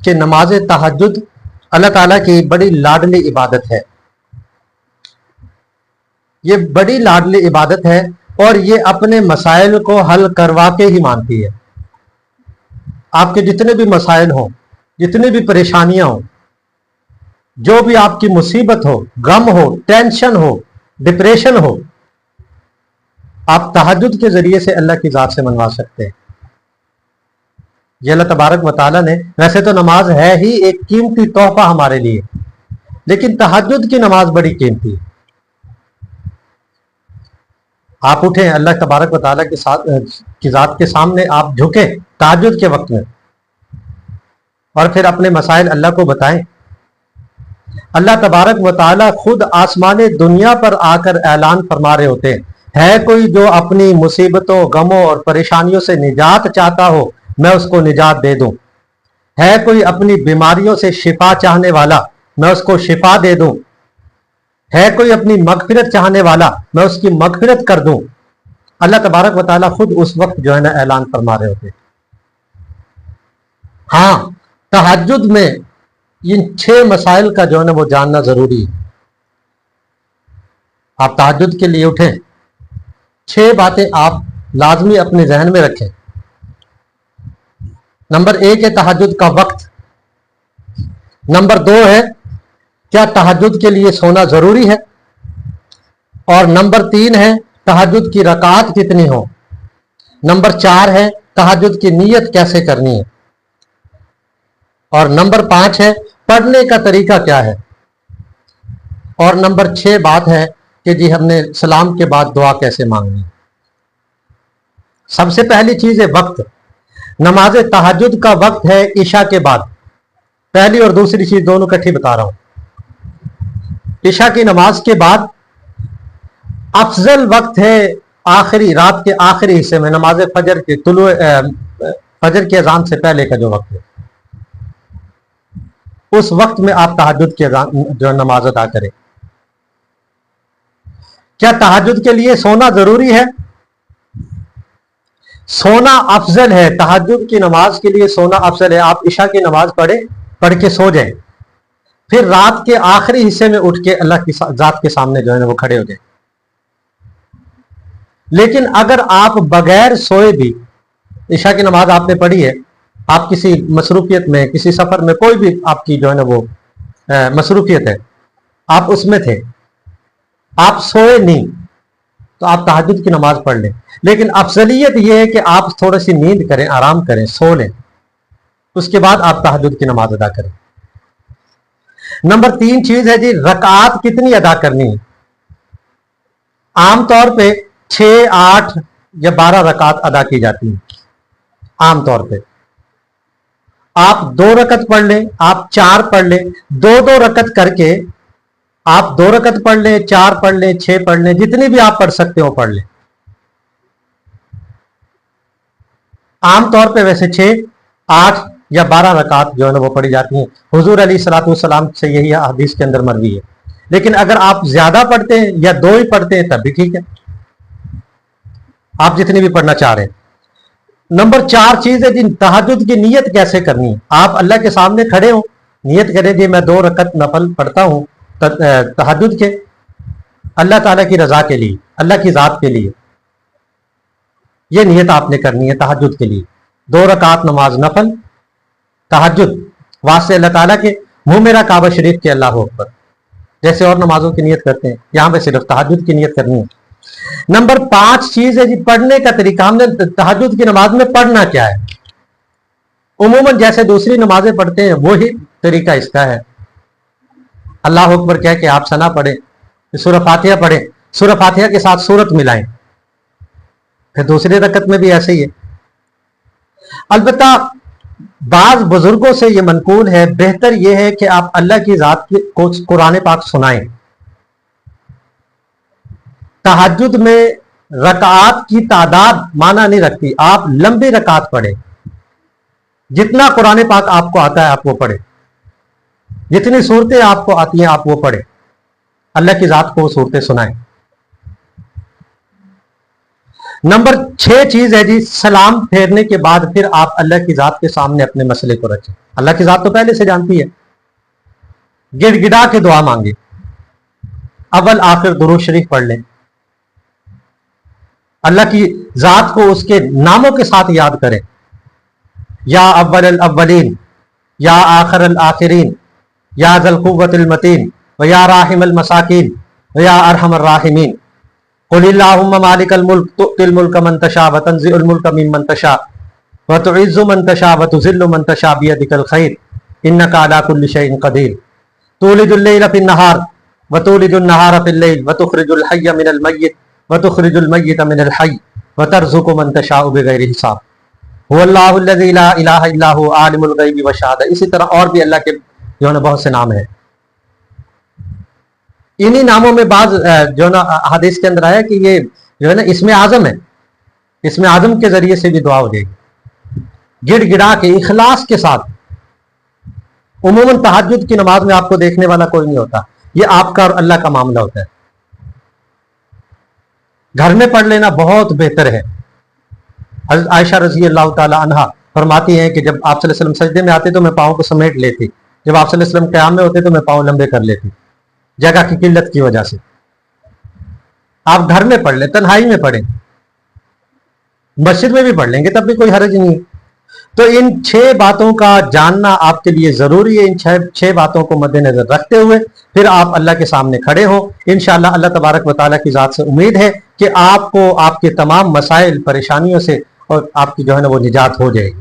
کہ نماز تہجد اللہ تعالیٰ کی بڑی لاڈلی عبادت ہے. یہ بڑی لاڈلی عبادت ہے اور یہ اپنے مسائل کو حل کروا کے ہی مانتی ہے. آپ کے جتنے بھی مسائل ہوں، جتنی بھی پریشانیاں ہوں، جو بھی آپ کی مصیبت ہو، غم ہو، ٹینشن ہو، ڈپریشن ہو، آپ تہجد کے ذریعے سے اللہ کی ذات سے منوا سکتے ہیں. یہ اللہ تبارک و تعالیٰ نے، ویسے تو نماز ہے ہی ایک قیمتی تحفہ ہمارے لیے، لیکن تہجد کی نماز بڑی قیمتی ہے. آپ اٹھیں اللہ تبارک و تعالیٰ کی ذات کے سامنے، آپ جھکیں تہجد کے وقت میں اور پھر اپنے مسائل اللہ کو بتائیں. اللہ تبارک و تعالیٰ خود آسمان دنیا پر آ کر اعلان فرما رہے ہوتے ہیں، ہے کوئی جو اپنی مصیبتوں، غموں اور پریشانیوں سے نجات چاہتا ہو میں اس کو نجات دے دوں. ہے کوئی اپنی بیماریوں سے شفا چاہنے والا میں اس کو شفا دے دوں. ہے کوئی اپنی مغفرت چاہنے والا میں اس کی مغفرت کر دوں. اللہ تبارک و تعالیٰ خود اس وقت جو ہے نا اعلان فرما رہے ہوتے. ہاں، تہجد میں ان 6 مسائل کا جو ہے نا وہ جاننا ضروری ہے. آپ تہجد کے لیے اٹھیں، 6 باتیں آپ لازمی اپنے ذہن میں رکھیں. نمبر 1 ہے تہجد کا وقت. نمبر 2 ہے کیا تہجد کے لیے سونا ضروری ہے. اور نمبر 3 ہے تہجد کی رکعات کتنی ہو. نمبر 4 ہے تہجد کی نیت کیسے کرنی ہے. اور نمبر 5 ہے پڑھنے کا طریقہ کیا ہے. اور نمبر 6 بات ہے کہ جی ہم نے سلام کے بعد دعا کیسے مانگنی. سب سے پہلی چیز ہے وقت. نماز تہجد کا وقت ہے عشاء کے بعد. پہلی اور دوسری چیز دونوں کٹھی بتا رہا ہوں. عشاء کی نماز کے بعد افضل وقت ہے آخری رات کے آخری حصے میں، نماز فجر کے فجر کی اذان سے پہلے کا جو وقت ہے، اس وقت میں آپ تہجد کی جو نماز ادا کریں. کیا تہجد کے لیے سونا ضروری ہے؟ سونا افضل ہے. تہجد کی نماز کے لیے سونا افضل ہے. آپ عشاء کی نماز پڑھ کے سو جائیں، پھر رات کے آخری حصے میں اٹھ کے اللہ کی ذات کے سامنے جو ہے نا وہ کھڑے ہو جائیں. لیکن اگر آپ بغیر سوئے بھی عشاء کی نماز آپ نے پڑھی ہے، آپ کسی مصروفیت میں، کسی سفر میں، کوئی بھی آپ کی جو ہے نا وہ مصروفیت ہے، آپ اس میں تھے، آپ سوئے نہیں، تو آپ تہجد کی نماز پڑھ لیں. لیکن افضلیت یہ ہے کہ آپ تھوڑی سی نیند کریں، آرام کریں، سو لیں، اس کے بعد آپ تہجد کی نماز ادا کریں. نمبر 3 چیز ہے جی رکعات کتنی ادا کرنی ہے. عام طور پہ 6، 8 یا 12 رکعات ادا کی جاتی ہیں. عام طور پہ آپ 2 رکعت پڑھ لیں، آپ 4 پڑھ لیں، 2 رکعت کر کے آپ 2 رکعت پڑھ لیں، 4 پڑھ لیں، 6 پڑھ لیں، جتنی بھی آپ پڑھ سکتے ہو پڑھ لیں. عام طور پہ ویسے 6، 8 یا 12 رکعات جو ہے نا وہ پڑھی جاتی ہیں. حضور علیہ الصلوۃ والسلام سے یہی حدیث کے اندر مروی ہے. لیکن اگر آپ زیادہ پڑھتے ہیں یا 2 ہی پڑھتے ہیں تب بھی ٹھیک ہے، آپ جتنی بھی پڑھنا چاہ رہے ہیں. نمبر 4 چیز ہے جن تہجد کی نیت کیسے کرنی ہے. آپ اللہ کے سامنے کھڑے ہوں، نیت کریں جی میں 2 رکعت نفل پڑھتا ہوں تہجد کے، اللہ تعالیٰ کی رضا کے لیے، اللہ کی ذات کے لیے. یہ نیت آپ نے کرنی ہے تہجد کے لیے. 2 رکعت نماز نفل تہجد واسطے اللہ تعالیٰ کے، منہ میرا کعبہ شریف کے اللہ اکبر، جیسے اور نمازوں کی نیت کرتے ہیں، یہاں پہ صرف تہجد کی نیت کرنی ہے. نمبر 5 چیز ہے جی پڑھنے کا طریقہ. ہم نے تہجد کی نماز میں پڑھنا کیا ہے. عموماً جیسے دوسری نمازیں پڑھتے ہیں وہی طریقہ اس کا ہے. اللہ اکبر کہہ کے آپ ثنا پڑھیں، سورہ فاتحہ پڑھیں، سورہ فاتحہ کے ساتھ سورت ملائیں، پھر دوسری رکعت میں بھی ایسے ہی ہے. البتہ بعض بزرگوں سے یہ منقول ہے، بہتر یہ ہے کہ آپ اللہ کی ذات کو قرآن پاک سنائیں. تہجد میں رکعات کی تعداد معنی نہیں رکھتی. آپ لمبی رکعات پڑھیں، جتنا قرآن پاک آپ کو آتا ہے آپ وہ پڑھیں، جتنی صورتیں آپ کو آتی ہیں آپ وہ پڑھیں، اللہ کی ذات کو وہ صورتیں سنائیں. نمبر 6 چیز ہے جی، سلام پھیرنے کے بعد پھر آپ اللہ کی ذات کے سامنے اپنے مسئلے کو رکھیں. اللہ کی ذات تو پہلے سے جانتی ہے. گڑ گڑا کے دعا مانگے، اول آخر درود شریف پڑھ لیں. اللہ کی ذات کو اس کے ناموں کے ساتھ یاد کریں. یا اول الاولین، یا آخر الآخرین، یا ذی القوۃ المتین، و یا راحم المساکین، و یا ارحم الراحمین. قل اللہم مالک الملک تؤتی الملک من تشاء وتنزع الملک ممن تشاء وتعز من تشاء وتذل من تشاء بیدک الخیر انک علی کل شیء قدیر. تولج اللیل فی النہار وتولج النہار فی اللیل وتخرج الحی من المیت وتخرج المیت من الحی وترزق من تشاء بغیر حساب. هو اللہ الذی لا الہ الا هو عالم الغیب والشہادہ. اسی طرح اور بھی اللہ کے جو ہے نا بہت سے نام ہیں. انہی ناموں میں بعض جو نا حدیث کے اندر آیا کہ یہ جو ہے نا اسم اعظم ہے، اسم اعظم کے ذریعے سے بھی دعا ہو جائے گی. گڑ گڑا کے اخلاص کے ساتھ. عموماً تہجد کی نماز میں آپ کو دیکھنے والا کوئی نہیں ہوتا، یہ آپ کا اور اللہ کا معاملہ ہوتا ہے. گھر میں پڑھ لینا بہت بہتر ہے. حضرت عائشہ رضی اللہ تعالی عنہا فرماتی ہیں کہ جب آپ صلی اللہ علیہ وسلم سجدے میں آتے تو میں پاؤں کو سمیٹ لیتی، جب آپ صلی اللہ علیہ وسلم قیام میں ہوتے تو میں پاؤں لمبے کر لیتی، جگہ کی قلت کی وجہ سے. آپ گھر میں پڑھ لیں، تنہائی میں پڑھیں، مسجد میں بھی پڑھ لیں گے تب بھی کوئی حرج نہیں ہے. تو ان 6 باتوں کا جاننا آپ کے لیے ضروری ہے. ان 6 باتوں کو مد نظر رکھتے ہوئے پھر آپ اللہ کے سامنے کھڑے ہوں. انشاءاللہ اللہ تبارک و تعالیٰ کی ذات سے امید ہے کہ آپ کو آپ کے تمام مسائل پریشانیوں سے اور آپ کی جو ہے نا وہ نجات ہو جائے گی.